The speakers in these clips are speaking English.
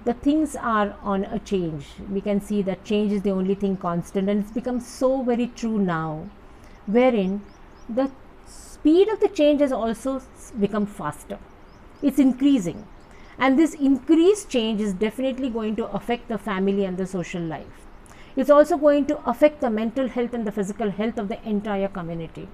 the things are on a change. We can see that change is the only thing constant, and it's become so very true now, wherein the speed of the change has also become faster. It's increasing, and this increased change is definitely going to affect the family and the social life. It's also going to affect the mental health and the physical health of the entire community.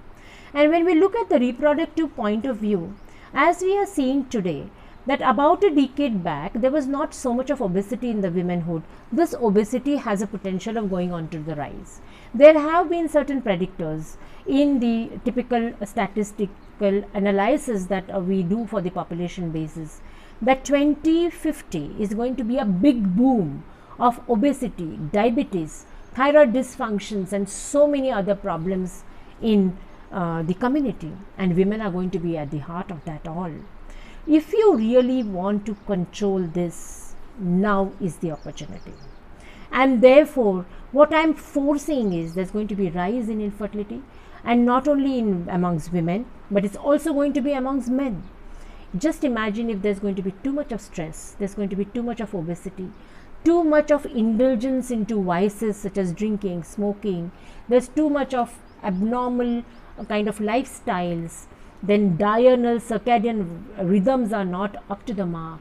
And when we look at the reproductive point of view, as we are seeing today, that about a decade back there was not so much of obesity in the womanhood. This obesity has a potential of going on to the rise. There have been certain predictors in the typical statistical analysis that we do for the population basis, that 2050 is going to be a big boom of obesity, diabetes, thyroid dysfunctions, and so many other problems in the community, and women are going to be at the heart of that all. If you really want to control this, now is the opportunity. And therefore, what I am foreseeing is there's going to be rise in infertility, and not only amongst women, but it's also going to be amongst men. Just imagine if there's going to be too much of stress, there's going to be too much of obesity, too much of indulgence into vices such as drinking, smoking, there's too much of abnormal kind of lifestyles, then diurnal circadian rhythms are not up to the mark.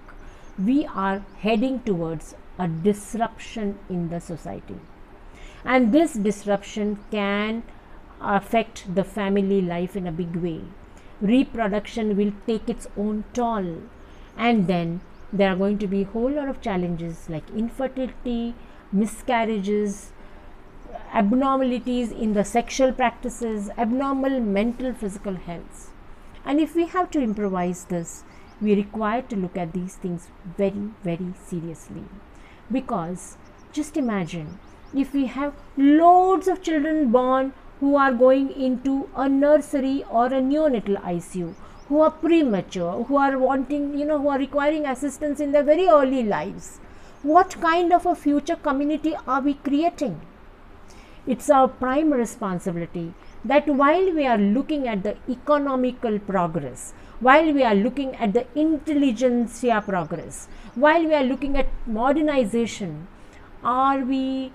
We are heading towards a disruption in the society, and this disruption can affect the family life in a big way. Reproduction will take its own toll, and then there are going to be a whole lot of challenges like infertility, miscarriages, abnormalities in the sexual practices, abnormal mental physical health. And if we have to improvise this, we require to look at these things very, very seriously. Because just imagine if we have loads of children born who are going into a nursery or a neonatal ICU, who are premature, who are wanting, who are requiring assistance in their very early lives. What kind of a future community are we creating? It's our prime responsibility that while we are looking at the economical progress, while we are looking at the intelligentsia progress, while we are looking at modernization, are we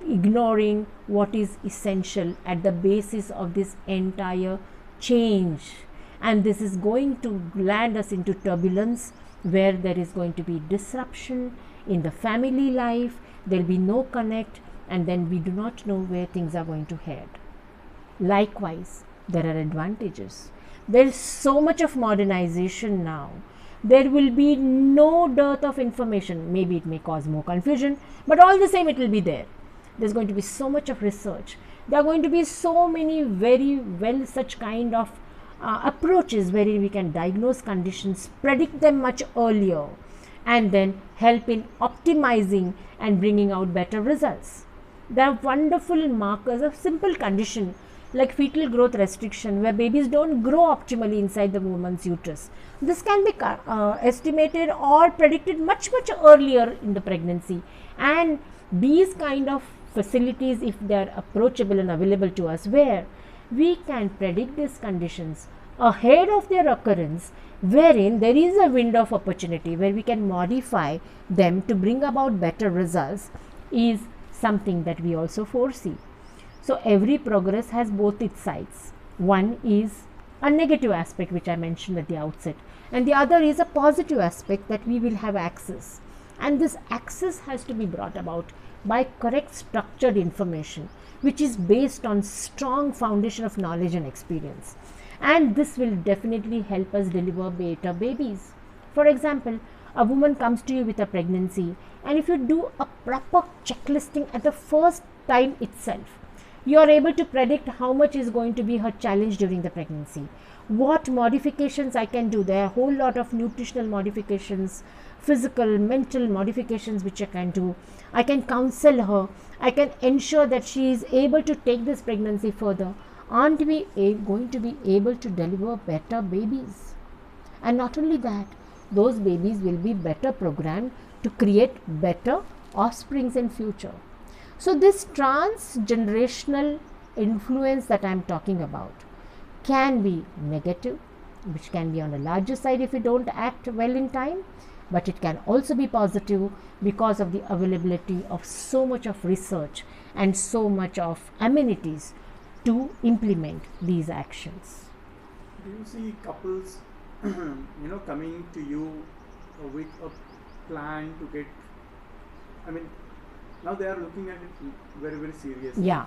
ignoring what is essential at the basis of this entire change? And this is going to land us into turbulence, where there is going to be disruption in the family life, there will be no connect, and then we do not know where things are going to head. Likewise, there are advantages. There is so much of modernization now. There will be no dearth of information. Maybe it may cause more confusion, but all the same it will be there. There's going to be so much of research. There are going to be so many very well such kind of approaches wherein we can diagnose conditions, predict them much earlier, and then help in optimizing and bringing out better results. There are wonderful markers of simple condition like fetal growth restriction, where babies don't grow optimally inside the woman's uterus. This can be estimated or predicted much earlier in the pregnancy, and these kind of facilities, if they are approachable and available to us, where we can predict these conditions ahead of their occurrence, wherein there is a window of opportunity where we can modify them to bring about better results, is something that we also foresee. So every progress has both its sides. One is a negative aspect, which I mentioned at the outset, and the other is a positive aspect, that we will have access, and this access has to be brought about by correct structured information, which is based on strong foundation of knowledge and experience, and this will definitely help us deliver better babies. For example, a woman comes to you with a pregnancy, and if you do a proper checklisting at the first time itself, you are able to predict how much is going to be her challenge during the pregnancy, what modifications I can do. There are a whole lot of nutritional modifications, physical, mental modifications which I can do. I can counsel her, I can ensure that she is able to take this pregnancy further. Aren't we going to be able to deliver better babies? And not only that, those babies will be better programmed to create better offsprings in future. So this transgenerational influence that I am talking about can be negative, which can be on the larger side if we don't act well in time, but it can also be positive because of the availability of so much of research and so much of amenities to implement these actions. Do you see couples, coming to you with a plan to get? I mean, now they are looking at it very, very seriously. Yeah,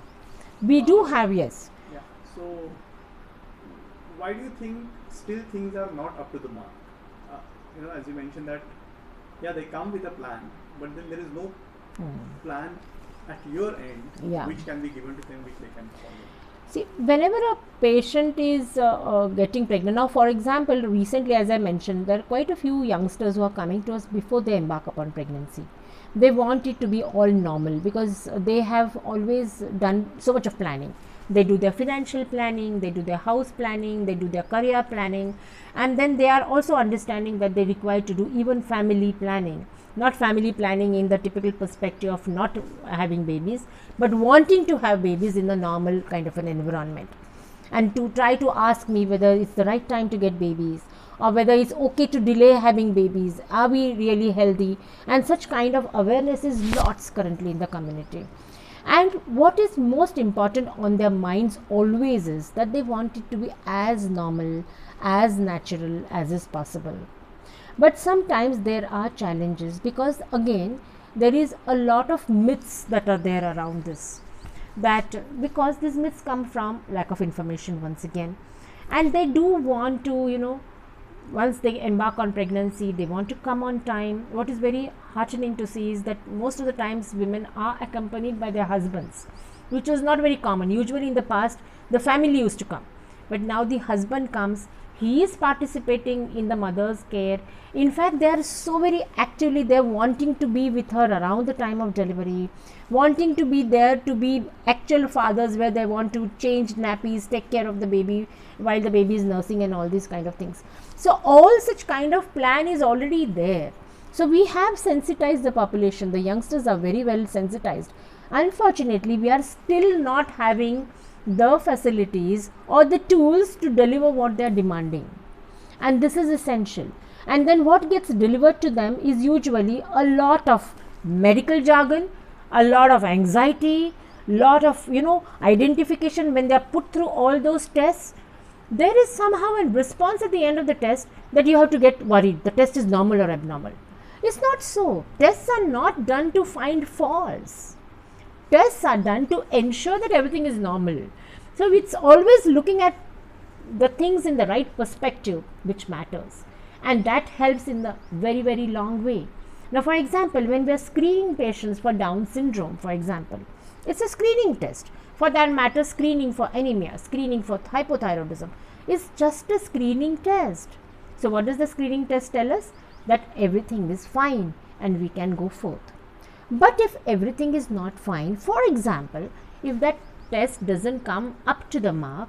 we do have, yes. Yeah. So, why do you think still things are not up to the mark? As you mentioned that, yeah, they come with a plan, but then there is no plan at your end which can be given to them, which they can follow. See, whenever a patient is getting pregnant, now for example, recently as I mentioned, there are quite a few youngsters who are coming to us before they embark upon pregnancy. They want it to be all normal because they have always done so much of planning. They do their financial planning, they do their house planning, they do their career planning, and then they are also understanding that they require to do even family planning. Not family planning in the typical perspective of not having babies, but wanting to have babies in a normal kind of an environment, and to try to ask me whether it's the right time to get babies or whether it's okay to delay having babies. Are we really healthy? And such kind of awareness is lots currently in the community. And what is most important on their minds always is that they want it to be as normal, as natural as is possible. But sometimes there are challenges because again there is a lot of myths that are there around this, that because these myths come from lack of information once again, and they do want to once they embark on pregnancy, they want to come on time. What is very heartening to see is that most of the times women are accompanied by their husbands, which was not very common. Usually in the past the family used to come, but now the husband comes. He is participating in the mother's care. In fact, they are so very actively there, wanting to be with her around the time of delivery, wanting to be there to be actual fathers, where they want to change nappies, take care of the baby while the baby is nursing and all these kind of things. So all such kind of plan is already there. So we have sensitized the population. The youngsters are very well sensitized. Unfortunately, we are still not having the facilities or the tools to deliver what they are demanding, and this is essential. And then what gets delivered to them is usually a lot of medical jargon, a lot of anxiety, lot of identification. When they are put through all those tests, there is somehow a response at the end of the test that you have to get worried. The test is normal or abnormal. It's not so. Tests are not done to find faults. Tests are done to ensure that everything is normal. So it's always looking at the things in the right perspective which matters, and that helps in the very, very long way. Now, for example, when we are screening patients for Down syndrome, for example, it's a screening test. For that matter, screening for anemia, screening for hypothyroidism is just a screening test. So what does the screening test tell us? That everything is fine and we can go forth. But if everything is not fine, for example, if that test doesn't come up to the mark,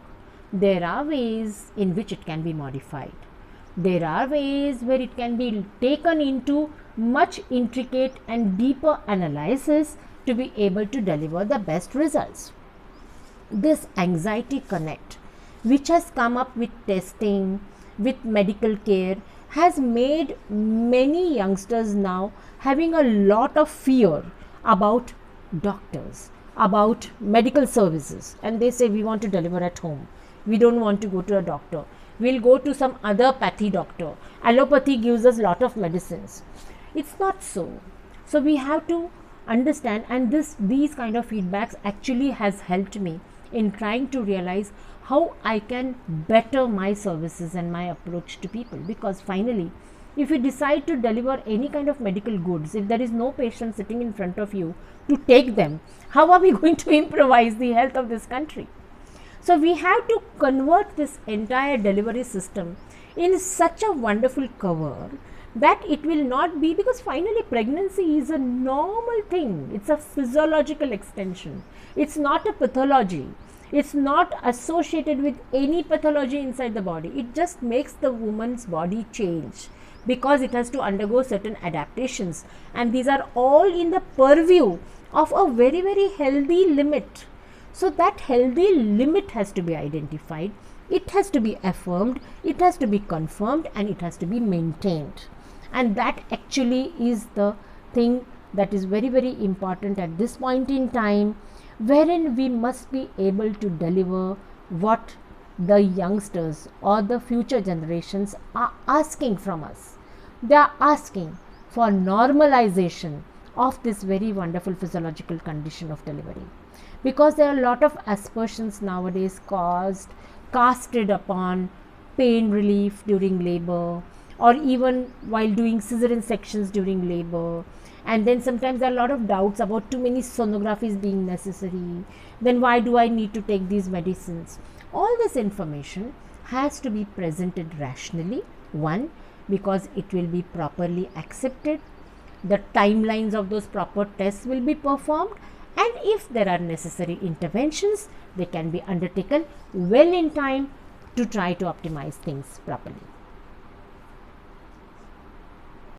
there are ways in which it can be modified. There are ways where it can be taken into much intricate and deeper analysis to be able to deliver the best results. This Anxiety Connect, which has come up with testing, with medical care, has made many youngsters now having a lot of fear about doctors, about medical services, and they say we want to deliver at home. We don't want to go to a doctor. We'll go to some other pathy doctor. Allopathy gives us lot of medicines. It's not so. So we have to understand, and these kind of feedbacks actually has helped me in trying to realize how I can better my services and my approach to people. Because finally, if you decide to deliver any kind of medical goods, if there is no patient sitting in front of you to take them, how are we going to improvise the health of this country? So we have to convert this entire delivery system in such a wonderful cover that it will not be, because finally pregnancy is a normal thing. It's a physiological extension. It's not a pathology. It's not associated with any pathology inside the body. It just makes the woman's body change because it has to undergo certain adaptations, and these are all in the purview of a very, very healthy limit. So that healthy limit has to be identified it has to be affirmed, it has to be confirmed, and it has to be maintained. And that actually is the thing that is very, very important at this point in time, wherein we must be able to deliver what the youngsters or the future generations are asking from us. They are asking for normalization of this very wonderful physiological condition of delivery, because there are a lot of aspersions nowadays casted upon pain relief during labor, or even while doing cesarean sections during labor. And then sometimes there are a lot of doubts about too many sonographies being necessary. Then why do I need to take these medicines? All this information has to be presented rationally. One, because it will be properly accepted, the timelines of those proper tests will be performed, and if there are necessary interventions, they can be undertaken well in time to try to optimize things properly.